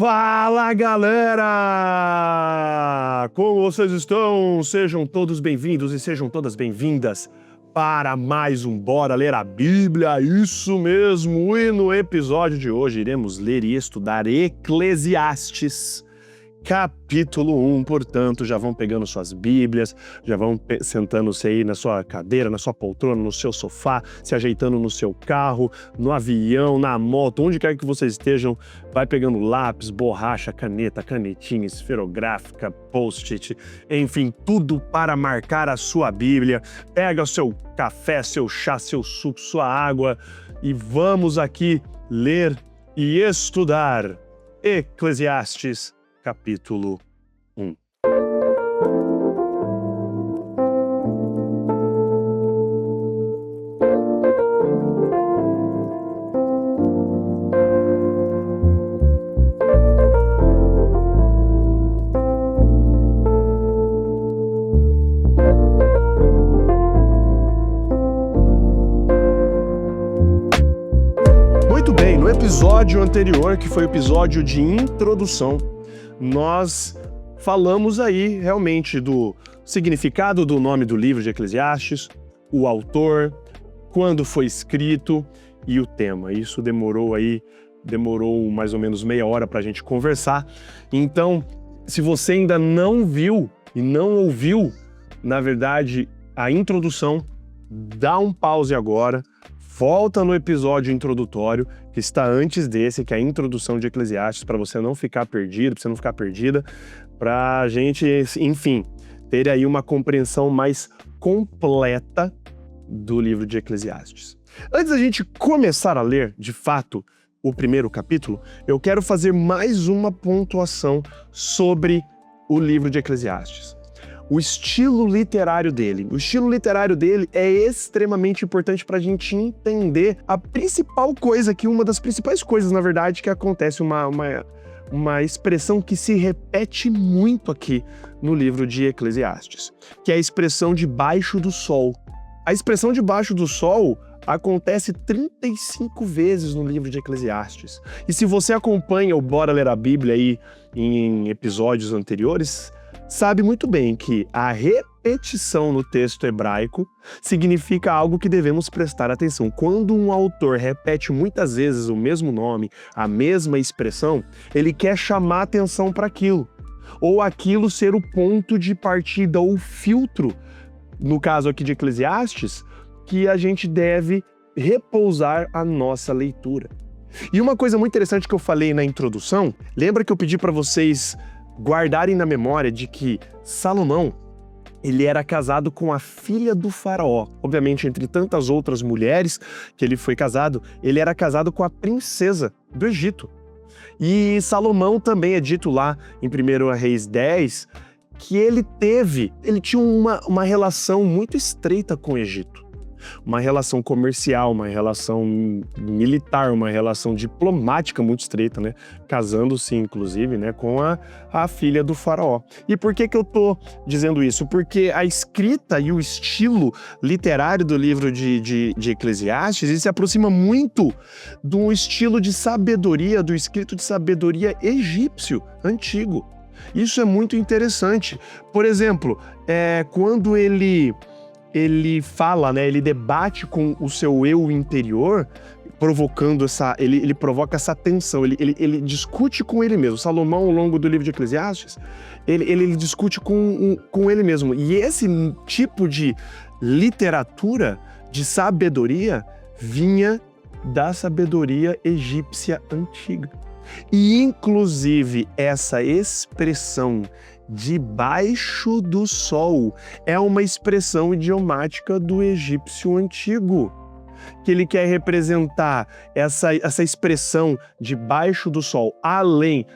Fala, galera! Como vocês estão? Sejam todos bem-vindos e sejam todas bem-vindas para mais um Bora Ler a Bíblia, isso mesmo! E no episódio de hoje iremos ler e estudar Eclesiastes, capítulo 1, portanto, já vão pegando suas bíblias, já vão sentando-se aí na sua cadeira, na sua poltrona, no seu sofá, se ajeitando no seu carro, no avião, na moto, onde quer que vocês estejam, vai pegando lápis, borracha, caneta, canetinha, esferográfica, post-it, enfim, tudo para marcar a sua Bíblia. Pega o seu café, seu chá, seu suco, sua água e vamos aqui ler e estudar Eclesiastes, capítulo 1. Muito bem, no episódio anterior, que foi o episódio de introdução, nós falamos aí realmente do significado do nome do livro de Eclesiastes, o autor, quando foi escrito e o tema. Isso demorou mais ou menos meia hora para a gente conversar. Então, se você ainda não viu e não ouviu, na verdade, a introdução, dá um pause agora, volta no episódio introdutório, que está antes desse, que é a introdução de Eclesiastes, para você não ficar perdido, para você não ficar perdida, para a gente, enfim, ter aí uma compreensão mais completa do livro de Eclesiastes. Antes da gente começar a ler, de fato, o primeiro capítulo, eu quero fazer mais uma pontuação sobre o livro de Eclesiastes. O estilo literário dele. O estilo literário dele é extremamente importante para a gente entender a principal coisa, uma das principais coisas, na verdade, que acontece, uma expressão que se repete muito aqui no livro de Eclesiastes, que é a expressão debaixo do sol. A expressão debaixo do sol acontece 35 vezes no livro de Eclesiastes. E se você acompanha o Bora Ler a Bíblia aí em episódios anteriores, sabe muito bem que a repetição no texto hebraico significa algo que devemos prestar atenção. Quando um autor repete muitas vezes o mesmo nome, a mesma expressão, ele quer chamar atenção para aquilo, ou aquilo ser o ponto de partida ou filtro, no caso aqui de Eclesiastes, que a gente deve repousar a nossa leitura. E uma coisa muito interessante que eu falei na introdução, lembra que eu pedi para vocês guardarem na memória de que Salomão, ele era casado com a filha do faraó. Obviamente, entre tantas outras mulheres que ele foi casado, ele era casado com a princesa do Egito. E Salomão também é dito lá em 1 Reis 10, que ele tinha uma relação muito estreita com o Egito. Uma relação comercial, uma relação militar, uma relação diplomática muito estreita, né? Casando-se, inclusive, né, com a filha do faraó. E por que eu tô dizendo isso? Porque a escrita e o estilo literário do livro de Eclesiastes, ele se aproxima muito do estilo de sabedoria, do escrito de sabedoria egípcio, antigo. Isso é muito interessante. Por exemplo, quando ele fala, né, ele debate com o seu eu interior, provocando ele provoca essa tensão, ele discute com ele mesmo. Salomão, ao longo do livro de Eclesiastes, ele discute com ele mesmo. E esse tipo de literatura, de sabedoria, vinha da sabedoria egípcia antiga. E, inclusive, essa expressão debaixo do sol é uma expressão idiomática do egípcio antigo, que ele quer representar essa expressão debaixo do sol, além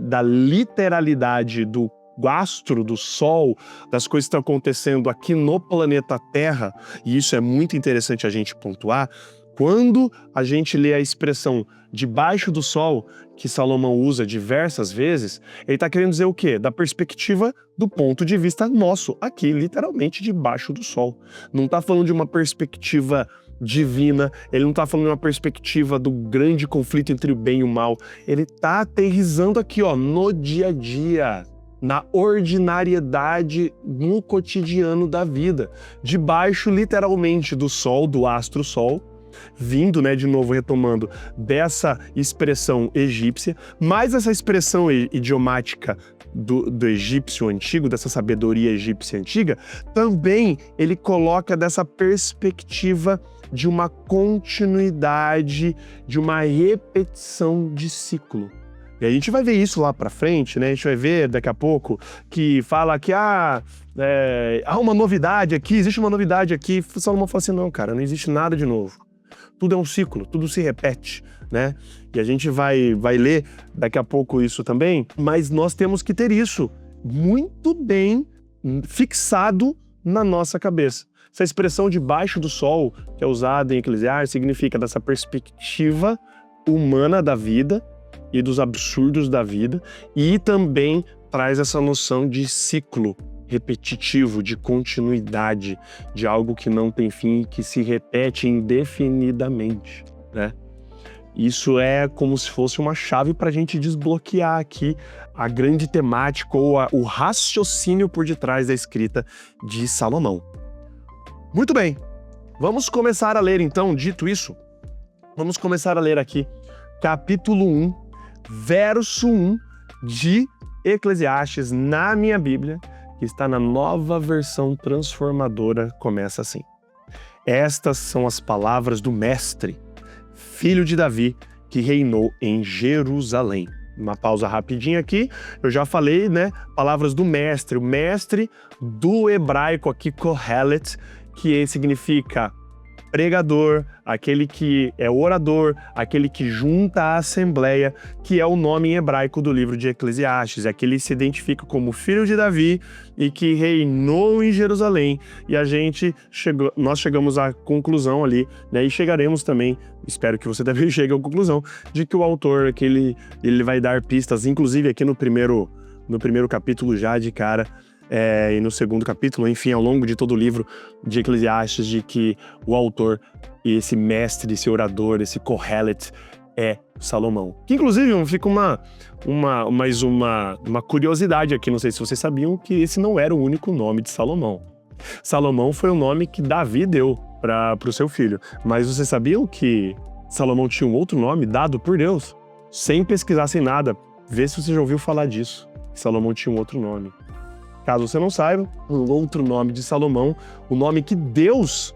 da literalidade do astro, do sol, das coisas que estão acontecendo aqui no planeta Terra, e isso é muito interessante a gente pontuar. Quando a gente lê a expressão debaixo do sol, que Salomão usa diversas vezes, ele está querendo dizer o quê? Da perspectiva do ponto de vista nosso, aqui, literalmente debaixo do sol. Não está falando de uma perspectiva divina, ele não está falando de uma perspectiva do grande conflito entre o bem e o mal, ele está aterrissando aqui, ó, no dia a dia, na ordinariedade, no cotidiano da vida, debaixo literalmente do sol, do astro sol, vindo, né, de novo retomando dessa expressão egípcia, mas essa expressão idiomática do egípcio antigo, dessa sabedoria egípcia antiga, também ele coloca dessa perspectiva de uma continuidade, de uma repetição de ciclo. E a gente vai ver isso lá pra frente, né? A gente vai ver daqui a pouco que fala que há uma novidade aqui, existe uma novidade aqui. Salomão fala assim, não, cara, não existe nada de novo. Tudo é um ciclo, tudo se repete, né? E a gente vai ler daqui a pouco isso também, mas nós temos que ter isso muito bem fixado na nossa cabeça. Essa expressão debaixo do sol, que é usada em Eclesiastes, significa dessa perspectiva humana da vida e dos absurdos da vida, e também traz essa noção de ciclo repetitivo, de continuidade, de algo que não tem fim, que se repete indefinidamente, né? Isso é como se fosse uma chave para a gente desbloquear aqui a grande temática ou o raciocínio por detrás da escrita de Salomão. Muito bem, vamos começar a ler então, dito isso, vamos começar a ler aqui capítulo 1, verso 1 de Eclesiastes na minha Bíblia, que está na Nova Versão Transformadora, começa assim. Estas são as palavras do Mestre, filho de Davi, que reinou em Jerusalém. Uma pausa rapidinha aqui, eu já falei, né? Palavras do Mestre, o Mestre do hebraico aqui, Kohelet, que significa pregador, aquele que é orador, aquele que junta a assembleia, que é o nome em hebraico do livro de Eclesiastes. É que ele se identifica como filho de Davi e que reinou em Jerusalém. E nós chegamos à conclusão ali, né? E chegaremos também, espero que você também chegue à conclusão, de que o autor, que ele vai dar pistas, inclusive aqui no primeiro capítulo já de cara, e no segundo capítulo, enfim, ao longo de todo o livro de Eclesiastes, de que o autor, esse mestre, esse orador, esse Kohelet é Salomão. Que inclusive fica mais uma curiosidade aqui, não sei se vocês sabiam que esse não era o único nome de Salomão. Salomão foi o nome que Davi deu para o seu filho, mas vocês sabiam que Salomão tinha um outro nome dado por Deus? Sem pesquisar, sem nada, vê se você já ouviu falar disso. Salomão tinha um outro nome. Caso você não saiba, um outro nome de Salomão, o nome que Deus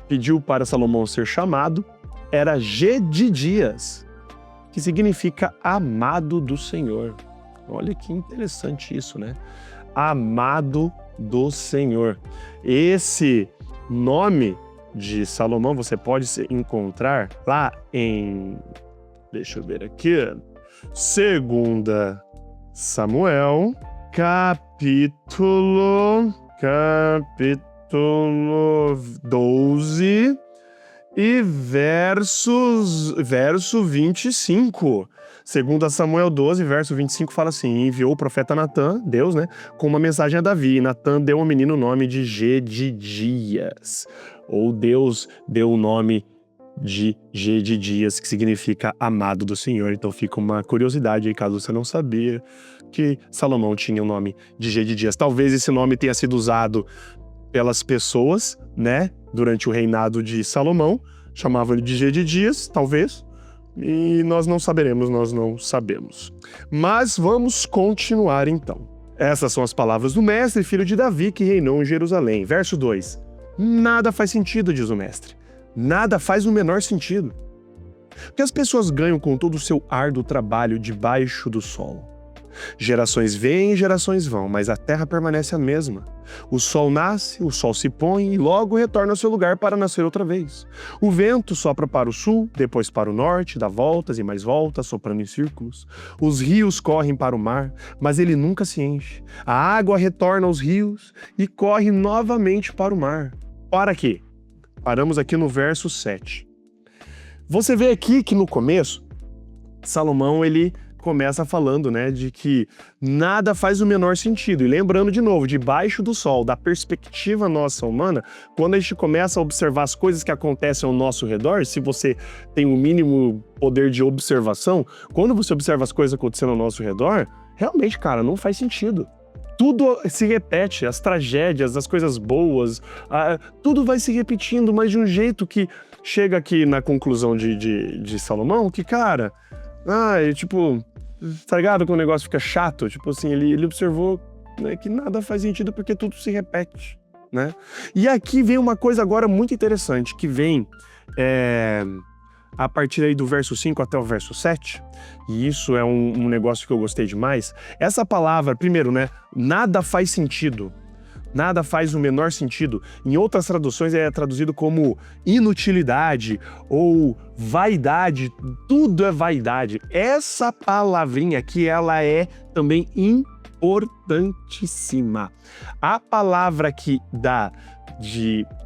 pediu para Salomão ser chamado, era Gedidias, que significa amado do Senhor. Olha que interessante isso, né? Amado do Senhor. Esse nome de Salomão você pode encontrar lá em, deixa eu ver aqui, 2 Samuel, capítulo 12 e verso 25. 2 Samuel 12, verso 25 fala assim: enviou o profeta Natã, Deus, né, com uma mensagem a Davi. E Natã deu ao menino o nome de Gedidias, ou Deus deu o nome de Gedidias, que significa amado do Senhor. Então fica uma curiosidade aí, caso você não sabia, que Salomão tinha o nome de Gedidias. Talvez esse nome tenha sido usado pelas pessoas, né, durante o reinado de Salomão, chamavam ele de Gedidias, talvez, e nós não saberemos, nós não sabemos. Mas vamos continuar então. Essas são as palavras do mestre, filho de Davi, que reinou em Jerusalém. Verso 2. Nada faz sentido, diz o mestre. Nada faz o menor sentido. Porque as pessoas ganham com todo o seu árduo trabalho debaixo do sol. Gerações vêm e gerações vão, mas a terra permanece a mesma. O sol nasce, o sol se põe e logo retorna ao seu lugar para nascer outra vez. O vento sopra para o sul, depois para o norte, dá voltas e mais voltas, soprando em círculos. Os rios correm para o mar, mas ele nunca se enche. A água retorna aos rios e corre novamente para o mar. Para quê? Paramos aqui no verso 7. Você vê aqui que no começo, Salomão ele começa falando, né, de que nada faz o menor sentido. E lembrando de novo, debaixo do sol, da perspectiva nossa humana, quando a gente começa a observar as coisas que acontecem ao nosso redor, se você tem o mínimo poder de observação, quando você observa as coisas acontecendo ao nosso redor, realmente, cara, não faz sentido. Tudo se repete, as tragédias, as coisas boas, tudo vai se repetindo, mas de um jeito que chega aqui na conclusão de Salomão, que, cara, tipo, tá ligado? Que o negócio fica chato, tipo assim, ele observou, né, que nada faz sentido porque tudo se repete, né? E aqui vem uma coisa agora muito interessante, que vem a partir aí do verso 5 até o verso 7, e isso é um negócio que eu gostei demais. Essa palavra, primeiro, né, nada faz sentido, nada faz o menor sentido. Em outras traduções é traduzido como inutilidade ou vaidade, tudo é vaidade. Essa palavrinha aqui, ela é também importantíssima. A palavra que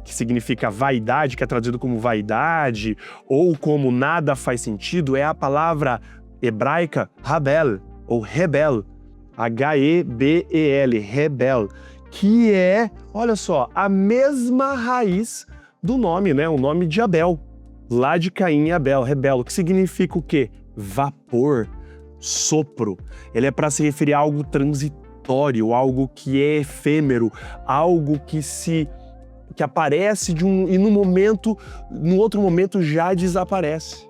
significa vaidade, que é traduzido como vaidade, ou como nada faz sentido, é a palavra hebraica Habel, ou Rebel, H-E-B-E-L, Rebel, que é, olha só, a mesma raiz do nome, né? O nome de Abel, lá de Caim e Abel, Rebel, que significa o quê? Vapor, sopro. Ele é para se referir a algo transitório, algo que é efêmero, algo que aparece e no outro momento já desaparece.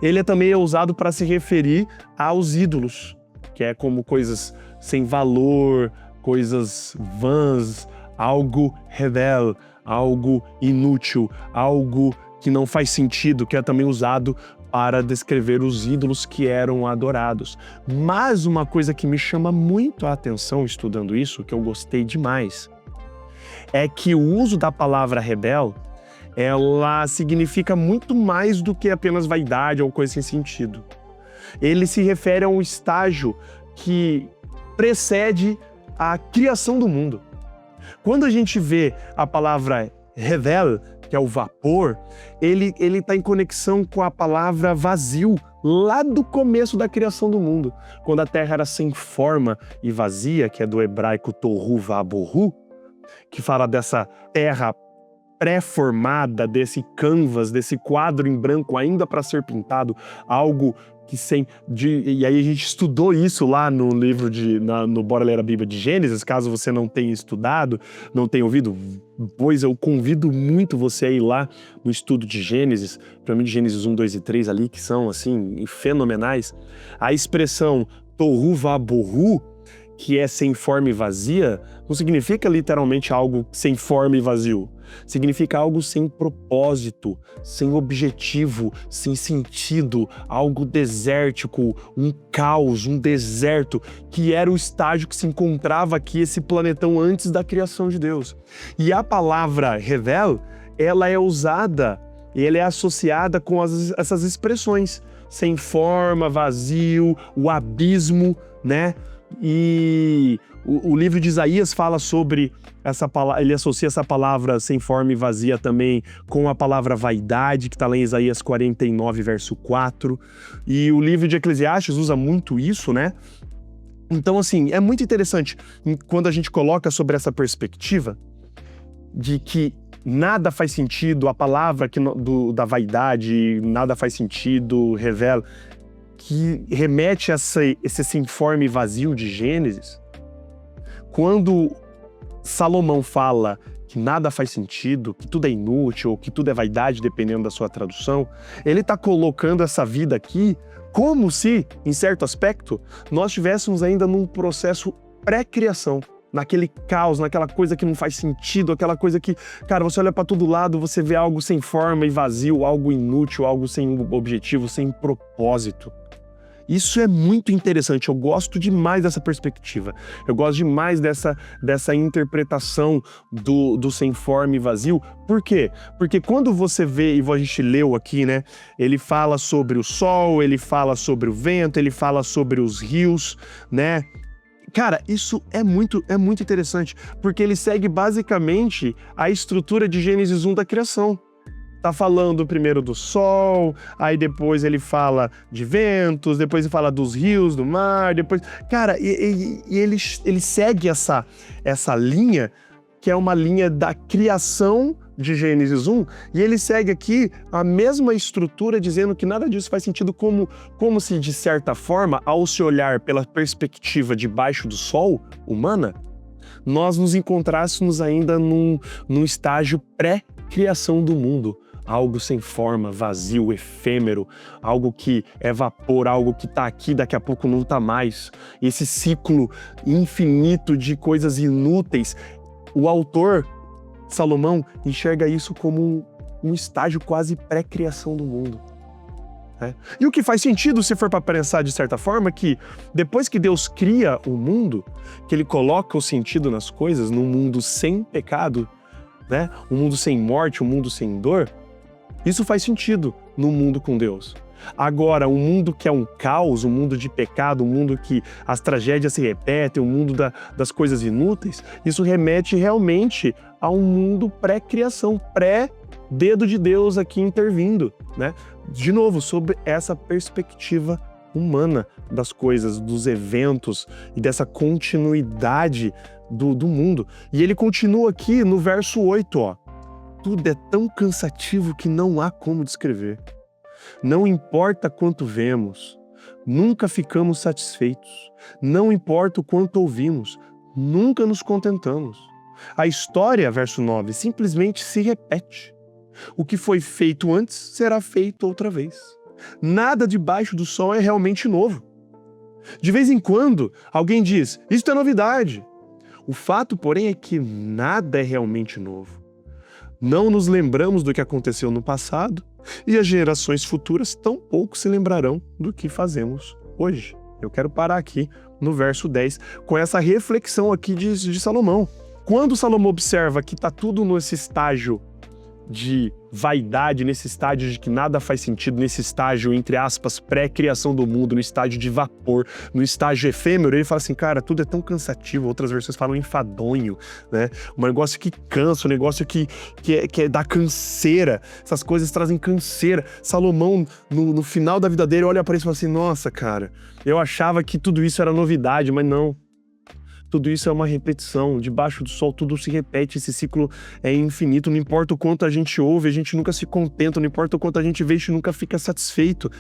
Ele também é usado para se referir aos ídolos, que é como coisas sem valor, coisas vãs, algo rebel, algo inútil, algo que não faz sentido, que é também usado para descrever os ídolos que eram adorados. Mas uma coisa que me chama muito a atenção estudando isso, que eu gostei demais, é que o uso da palavra rebel, ela significa muito mais do que apenas vaidade ou coisa sem sentido. Ele se refere a um estágio que precede a criação do mundo. Quando a gente vê a palavra revel, que é o vapor, ele está em conexão com a palavra vazio, lá do começo da criação do mundo. Quando a terra era sem forma e vazia, que é do hebraico tohu vabohu, que fala dessa terra pré-formada, desse canvas, desse quadro em branco ainda para ser pintado, algo que e aí a gente estudou isso lá no livro no Bora Ler a Bíblia de Gênesis. Caso você não tenha estudado, não tenha ouvido, pois eu convido muito você a ir lá no estudo de Gênesis, para mim de Gênesis 1, 2 e 3 ali, que são assim fenomenais. A expressão tohu vabohu, que é sem forma e vazia, não significa literalmente algo sem forma e vazio. Significa algo sem propósito, sem objetivo, sem sentido, algo desértico, um caos, um deserto, que era o estágio que se encontrava aqui esse planetão antes da criação de Deus. E a palavra revel, ela é usada e ela é associada com essas expressões, sem forma, vazio, o abismo, né? E o livro de Isaías fala sobre essa palavra, ele associa essa palavra sem forma e vazia também com a palavra vaidade, que está lá em Isaías 49, verso 4. E o livro de Eclesiastes usa muito isso, né? Então, assim, é muito interessante quando a gente coloca sobre essa perspectiva de que nada faz sentido, a palavra da vaidade, nada faz sentido, revela, que remete a esse sem forma e vazio de Gênesis. Quando Salomão fala que nada faz sentido, que tudo é inútil, ou que tudo é vaidade, dependendo da sua tradução, ele está colocando essa vida aqui como se, em certo aspecto, nós estivéssemos ainda num processo pré-criação, naquele caos, naquela coisa que não faz sentido, aquela coisa que, cara, você olha para todo lado, você vê algo sem forma e vazio, algo inútil, algo sem objetivo, sem propósito. Isso é muito interessante, eu gosto demais dessa perspectiva, eu gosto demais dessa interpretação do sem forma e vazio. Por quê? Porque quando você vê, e a gente leu aqui, né, ele fala sobre o sol, ele fala sobre o vento, ele fala sobre os rios, né? Cara, isso é muito interessante, porque ele segue basicamente a estrutura de Gênesis 1 da criação. tá falando primeiro do sol, aí depois ele fala de ventos, depois ele fala dos rios, do mar, depois... Cara, e ele segue essa linha, que é uma linha da criação de Gênesis 1, e ele segue aqui a mesma estrutura, dizendo que nada disso faz sentido, como se, de certa forma, ao se olhar pela perspectiva debaixo do sol, humana, nós nos encontrássemos ainda num estágio pré-criação do mundo. Algo sem forma, vazio, efêmero, algo que é vapor, algo que está aqui, daqui a pouco não está mais. Esse ciclo infinito de coisas inúteis. O autor, Salomão, enxerga isso como um estágio quase pré-criação do mundo. E o que faz sentido, se for para pensar de certa forma, é que depois que Deus cria o mundo, que ele coloca o sentido nas coisas, num mundo sem pecado, um mundo sem morte, um mundo sem dor, isso faz sentido no mundo com Deus. Agora, um mundo que é um caos, um mundo de pecado, um mundo que as tragédias se repetem, um mundo das coisas inúteis, isso remete realmente a um mundo pré-criação, pré-dedo de Deus aqui intervindo, De novo, sobre essa perspectiva humana das coisas, dos eventos e dessa continuidade do mundo. E ele continua aqui no verso 8, ó. Tudo é tão cansativo que não há como descrever. Não importa quanto vemos, nunca ficamos satisfeitos. Não importa o quanto ouvimos, nunca nos contentamos. A história, verso 9, simplesmente se repete. O que foi feito antes será feito outra vez. Nada debaixo do sol é realmente novo. De vez em quando, alguém diz, isto é novidade. O fato, porém, é que nada é realmente novo. Não nos lembramos do que aconteceu no passado e as gerações futuras tampouco se lembrarão do que fazemos hoje. Eu quero parar aqui no verso 10 com essa reflexão aqui de Salomão. Quando Salomão observa que está tudo nesse estágio de vaidade, nesse estágio de que nada faz sentido, nesse estágio, entre aspas, pré-criação do mundo, no estágio de vapor, no estágio efêmero, ele fala assim, cara, tudo é tão cansativo, outras versões falam enfadonho, Um negócio que cansa, um negócio que dá canseira, essas coisas trazem canseira. Salomão, no final da vida dele, olha para isso e fala assim, nossa, cara, eu achava que tudo isso era novidade, mas não. Tudo isso é uma repetição, debaixo do sol tudo se repete, esse ciclo é infinito, não importa o quanto a gente ouve, a gente nunca se contenta, não importa o quanto a gente vê, a gente nunca fica satisfeito,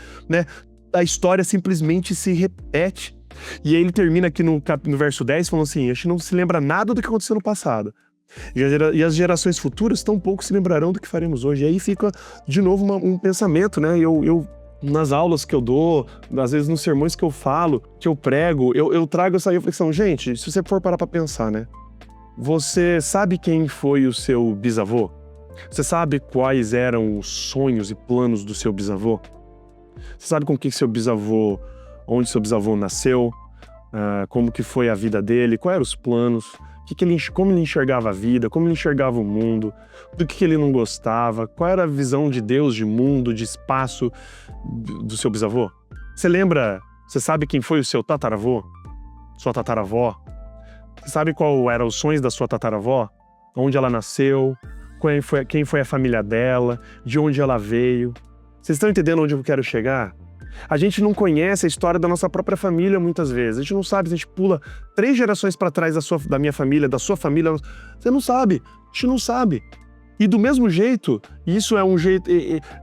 A história simplesmente se repete. E aí ele termina aqui no verso 10 falando assim, a gente não se lembra nada do que aconteceu no passado. E as gerações futuras tampouco se lembrarão do que faremos hoje. E aí fica, de novo, um pensamento, Eu nas aulas que eu dou, às vezes nos sermões que eu falo, que eu prego, eu trago essa reflexão. Gente, se você for parar pra pensar, Você sabe quem foi o seu bisavô? Você sabe quais eram os sonhos e planos do seu bisavô? Você sabe onde seu bisavô nasceu? Como que foi a vida dele? Quais eram os planos? Como ele enxergava a vida? Como ele enxergava o mundo? Do que ele não gostava? Qual era a visão de Deus, de mundo, de espaço do seu bisavô? Você sabe quem foi o seu tataravô? Sua tataravó? Você sabe qual eram os sonhos da sua tataravó? Onde ela nasceu? Quem foi a família dela? De onde ela veio? Vocês estão entendendo onde eu quero chegar? A gente não conhece a história da nossa própria família muitas vezes. A gente não sabe, a gente pula 3 gerações para trás da minha família, da sua família. Você não sabe, a gente não sabe. E do mesmo jeito, isso é um jeito,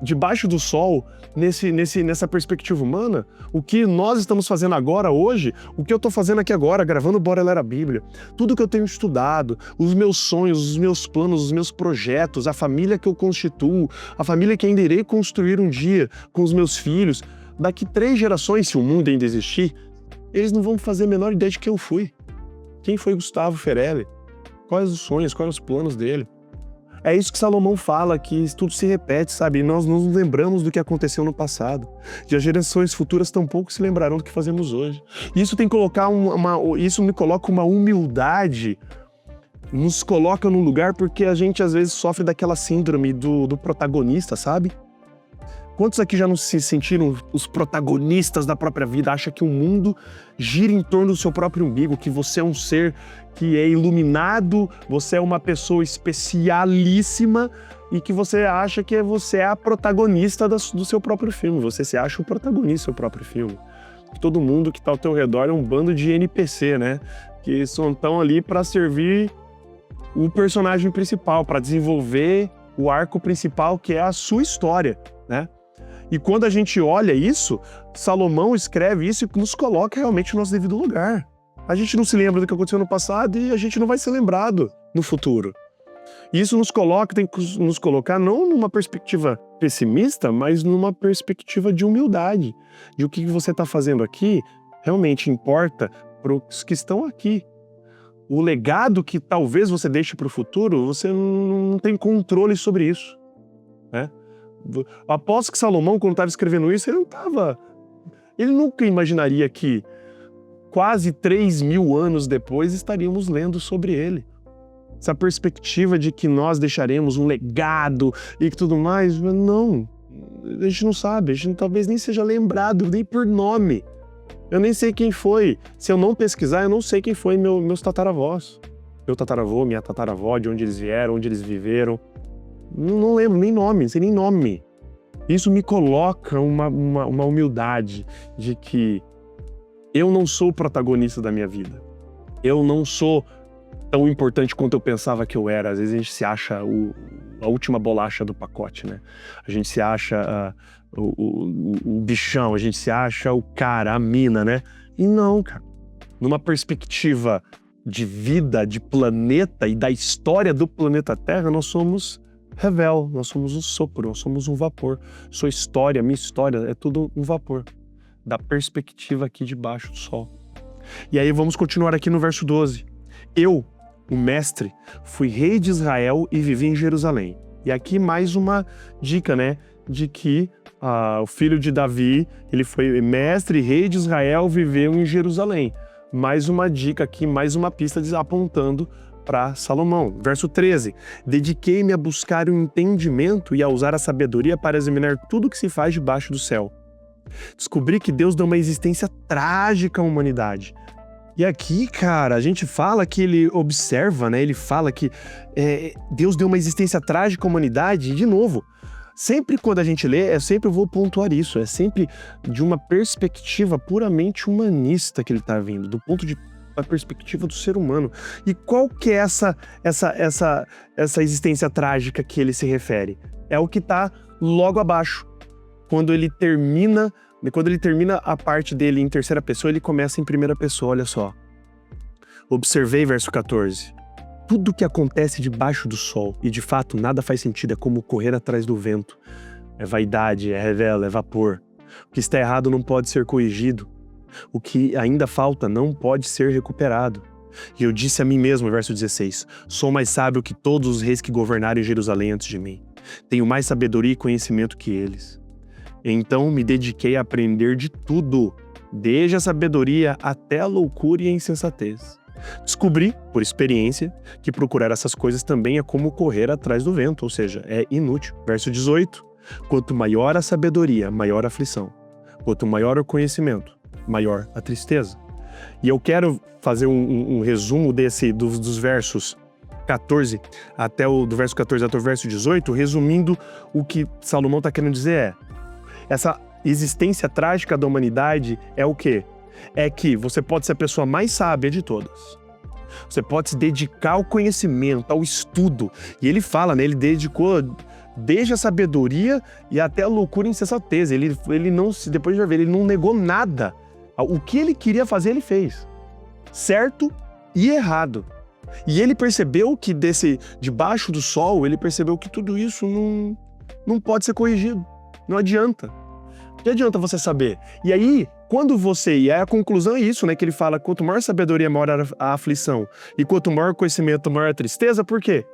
debaixo do sol, nessa perspectiva humana, o que nós estamos fazendo agora, hoje, o que eu estou fazendo aqui agora, gravando Bora Ler a Bíblia, tudo que eu tenho estudado, os meus sonhos, os meus planos, os meus projetos, a família que eu constituo, a família que ainda irei construir um dia com os meus filhos, daqui 3 gerações, se o mundo ainda existir, eles não vão fazer a menor ideia de quem eu fui. Quem foi Gustavo Ferelli? Quais os sonhos, quais os planos dele? É isso que Salomão fala, que tudo se repete, sabe? Nós não nos lembramos do que aconteceu no passado. E as gerações futuras tampouco se lembrarão do que fazemos hoje. Isso tem que colocar isso me coloca uma humildade, nos coloca num lugar porque a gente às vezes sofre daquela síndrome do protagonista, sabe? Quantos aqui já não se sentiram os protagonistas da própria vida, acha que o mundo gira em torno do seu próprio umbigo, que você é um ser que é iluminado, você é uma pessoa especialíssima e que você acha que você é a protagonista do seu próprio filme, você se acha o protagonista do seu próprio filme. Todo mundo que está ao teu redor é um bando de NPC, né? Que estão ali para servir o personagem principal, para desenvolver o arco principal, que é a sua história, né? E quando a gente olha isso, Salomão escreve isso e nos coloca realmente no nosso devido lugar. A gente não se lembra do que aconteceu no passado e a gente não vai ser lembrado no futuro. E isso tem que nos colocar não numa perspectiva pessimista, mas numa perspectiva de humildade. De o que você está fazendo aqui realmente importa para os que estão aqui. O legado que talvez você deixe para o futuro, você não tem controle sobre isso, né? Aposto que Salomão, quando estava escrevendo isso, ele nunca imaginaria que quase 3.000 anos depois estaríamos lendo sobre ele. Essa perspectiva de que nós deixaremos um legado e tudo mais, não, a gente não sabe, a gente talvez nem seja lembrado, nem por nome. Eu nem sei quem foi. Se eu não pesquisar, eu não sei quem foi meus tataravós. Meu tataravô, minha tataravó, de onde eles vieram, onde eles viveram. Não lembro nem nome, não sei nem nome. Isso me coloca uma humildade de que eu não sou o protagonista da minha vida. Eu não sou tão importante quanto eu pensava que eu era. Às vezes a gente se acha a última bolacha do pacote, né? A gente se acha o bichão, a gente se acha o cara, a mina, né? E não, cara. Numa perspectiva de vida, de planeta e da história do planeta Terra, nós somos revel, nós somos um sopro, nós somos um vapor. Sua história, minha história, é tudo um vapor. Da perspectiva aqui debaixo do sol. E aí vamos continuar aqui no verso 12. Eu, o mestre, fui rei de Israel e vivi em Jerusalém. E aqui mais uma dica, né? De que o filho de Davi, ele foi mestre, rei de Israel, viveu em Jerusalém. Mais uma dica aqui, mais uma pista apontando para Salomão. Verso 13. Dediquei-me a buscar o entendimento e a usar a sabedoria para examinar tudo que se faz debaixo do céu. Descobri que Deus deu uma existência trágica à humanidade. E aqui, cara, a gente fala que ele observa, né? Ele fala que Deus deu uma existência trágica à humanidade. E, de novo, sempre quando a gente lê, sempre eu vou pontuar isso. É sempre de uma perspectiva puramente humanista que ele está vindo, do ponto de a perspectiva do ser humano. E qual que é essa existência trágica que ele se refere? É o que está logo abaixo. Quando ele termina a parte dele em terceira pessoa, ele começa em primeira pessoa, olha só. Observei, verso 14. Tudo que acontece debaixo do sol, e de fato nada faz sentido, é como correr atrás do vento. É vaidade, é revela, é vapor. O que está errado não pode ser corrigido. O que ainda falta não pode ser recuperado. E eu disse a mim mesmo, verso 16, sou mais sábio que todos os reis que governaram em Jerusalém antes de mim. Tenho mais sabedoria e conhecimento que eles. Então me dediquei a aprender de tudo, desde a sabedoria até a loucura e a insensatez. Descobri, por experiência, que procurar essas coisas também é como correr atrás do vento, ou seja, é inútil. Verso 18, quanto maior a sabedoria, maior a aflição. Quanto maior o conhecimento, maior a tristeza. E eu quero fazer um resumo dos versos 14 do verso 14 até o verso 18, resumindo o que Salomão está querendo dizer essa existência trágica da humanidade é o quê? É que você pode ser a pessoa mais sábia de todas. Você pode se dedicar ao conhecimento, ao estudo. E ele fala, né? Ele dedicou desde a sabedoria e até a loucura e insensatez. Ele não, depois de ver, ele não negou nada. O que ele queria fazer, ele fez. Certo e errado. E ele percebeu que debaixo do sol, ele percebeu que tudo isso não pode ser corrigido. Não adianta. Que adianta você saber? E aí, e a conclusão é isso, né? Que ele fala, quanto maior sabedoria, maior a aflição. E quanto maior conhecimento, maior a tristeza. Por quê?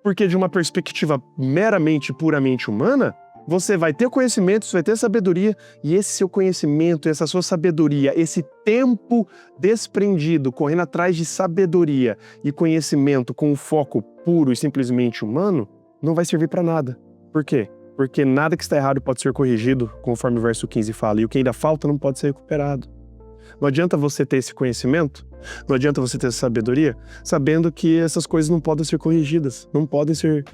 Porque de uma perspectiva meramente, puramente humana, você vai ter conhecimento, você vai ter sabedoria, e esse seu conhecimento, essa sua sabedoria, esse tempo desprendido, correndo atrás de sabedoria e conhecimento com um foco puro e simplesmente humano, não vai servir para nada. Por quê? Porque nada que está errado pode ser corrigido, conforme o verso 15 fala, e o que ainda falta não pode ser recuperado. Não adianta você ter esse conhecimento, não adianta você ter essa sabedoria, sabendo que essas coisas não podem ser corrigidas, não podem ser,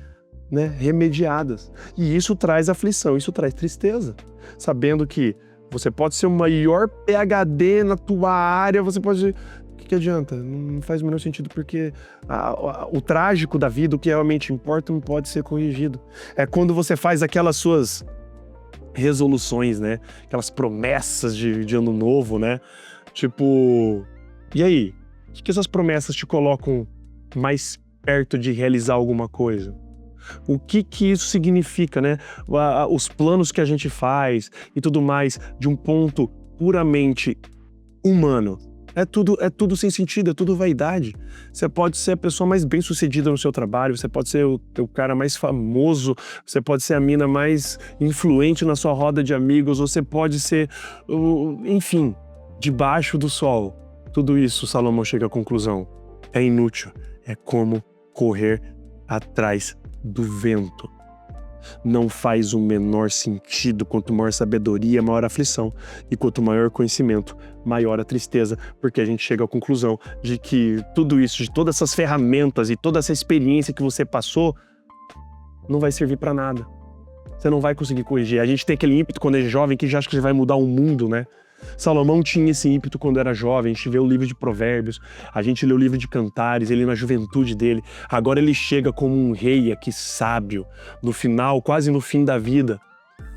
remediadas. E isso traz aflição, isso traz tristeza. Sabendo que você pode ser o maior PhD na tua área, você pode... O que adianta? Não faz o menor sentido, porque o trágico da vida, o que realmente importa, não pode ser corrigido. É quando você faz aquelas suas resoluções, aquelas promessas de ano novo, tipo... E aí? O que essas promessas te colocam mais perto de realizar alguma coisa? O que isso significa, Os planos que a gente faz e tudo mais, de um ponto puramente humano. É tudo sem sentido, é tudo vaidade. Você pode ser a pessoa mais bem-sucedida no seu trabalho, você pode ser o cara mais famoso, você pode ser a mina mais influente na sua roda de amigos, você pode ser, enfim, debaixo do sol. Tudo isso, Salomão chega à conclusão, é inútil. É como correr atrás do vento. Não faz o menor sentido. Quanto maior sabedoria, maior aflição. E quanto maior conhecimento, maior a tristeza. Porque a gente chega à conclusão de que tudo isso, de todas essas ferramentas e toda essa experiência que você passou, não vai servir para nada. Você não vai conseguir corrigir. A gente tem aquele ímpeto quando é jovem que já acha que vai mudar o mundo, Salomão tinha esse ímpeto quando era jovem. A gente vê o livro de Provérbios, a gente lê o livro de Cantares, ele na juventude dele. Agora ele chega como um rei aqui sábio, no final, quase no fim da vida,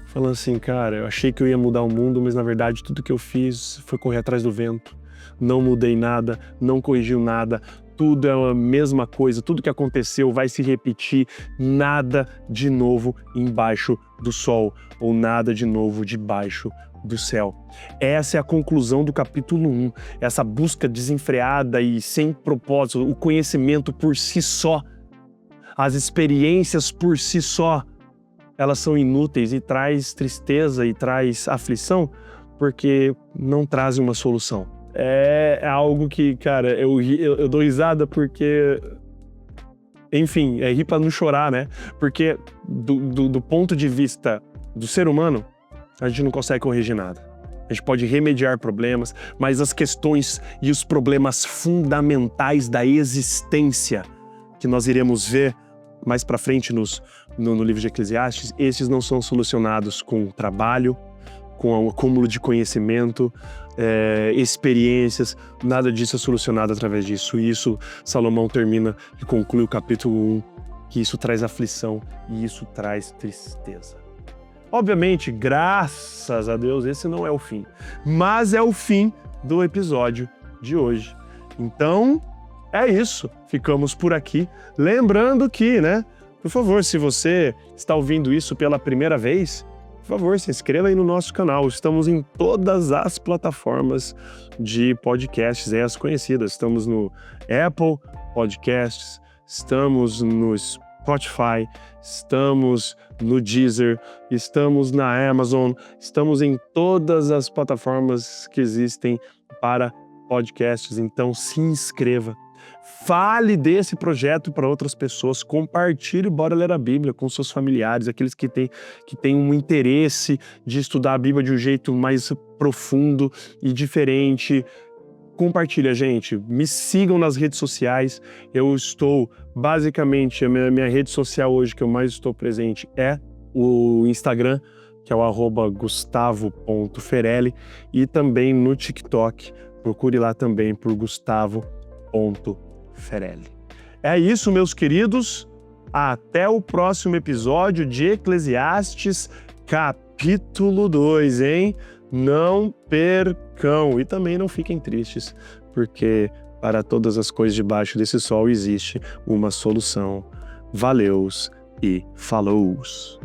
falando assim, cara, eu achei que eu ia mudar o mundo, mas na verdade tudo que eu fiz foi correr atrás do vento. Não mudei nada, não corrigiu nada, tudo é a mesma coisa, tudo que aconteceu vai se repetir, nada de novo embaixo do sol, ou nada de novo debaixo do céu. Essa é a conclusão do capítulo 1, essa busca desenfreada e sem propósito, o conhecimento por si só, as experiências por si só, elas são inúteis e traz tristeza e traz aflição, porque não trazem uma solução. É algo que, cara, eu dou risada porque... Enfim, é rir pra não chorar, Porque do ponto de vista do ser humano, a gente não consegue corrigir nada. A gente pode remediar problemas, mas as questões e os problemas fundamentais da existência, que nós iremos ver mais pra frente no livro de Eclesiastes, esses não são solucionados com trabalho, com o acúmulo de conhecimento, experiências, nada disso é solucionado através disso. E isso, Salomão termina e conclui o capítulo 1, que isso traz aflição e isso traz tristeza. Obviamente, graças a Deus, esse não é o fim, mas é o fim do episódio de hoje. Então, é isso. Ficamos por aqui. Lembrando que, por favor, se você está ouvindo isso pela primeira vez, por favor, se inscreva aí no nosso canal. Estamos em todas as plataformas de podcasts, as conhecidas. Estamos no Apple Podcasts, estamos no Spotify, estamos no Deezer, estamos na Amazon, estamos em todas as plataformas que existem para podcasts. Então se inscreva, fale desse projeto para outras pessoas, compartilhe Bora Ler a Bíblia com seus familiares, aqueles que têm um interesse de estudar a Bíblia de um jeito mais profundo e diferente. Compartilha, gente. Me sigam nas redes sociais. Eu estou, basicamente, a minha rede social hoje que eu mais estou presente é o Instagram, que é o @gustavo.ferelli, e também no TikTok. Procure lá também por Gustavo.ferelli. É isso, meus queridos. Até o próximo episódio de Eclesiastes, capítulo 2, hein? Não percam e também não fiquem tristes, porque para todas as coisas debaixo desse sol existe uma solução. Valeus e faloos!